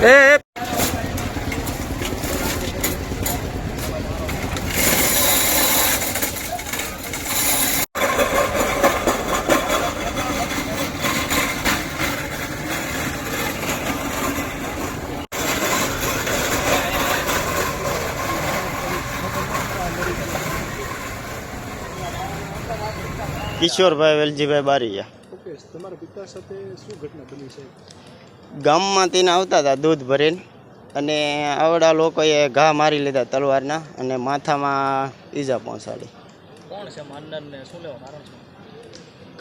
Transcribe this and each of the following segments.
એ Kishorbhai Veljibhai Bariya. Okay, તમારા પિતા સાથે શું ઘટના બની છે? ગામમાં તેને આવતા હતા દૂધ ભરીને, અને આવડા લોકોએ ઘા મારી લીધા તલવારના અને માથામાં ઈજા પહોંચાડી. કોણ છે માનનાર ને શું લેવા કારણ છે?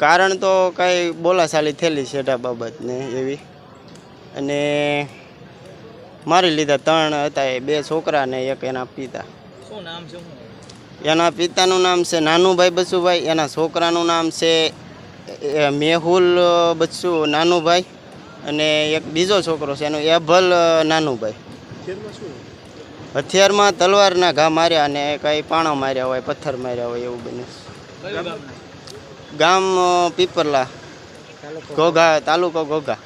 કારણ તો કાંઈ બોલાચાલી થયેલી સેટા બાબતને એવી, અને મારી લીધા. 3 હતા, એ 2 છોકરા ને એક એના પિતા. શું નામ છે? એના પિતાનું નામ છે નાનુભાઈ બસુભાઈ, એના છોકરાનું નામ છે મેહુલ બસુ નાનુભાઈ, અને એક બીજો છોકરો છે એનો એભલ નાનુભાઈ. હથિયારમાં તલવારના ઘા માર્યા અને કંઈ પાણા માર્યા હોય, પથ્થર માર્યા હોય એવું બને. ગામ પીપરલા, ઘોઘા, તાલુકો ઘોઘા.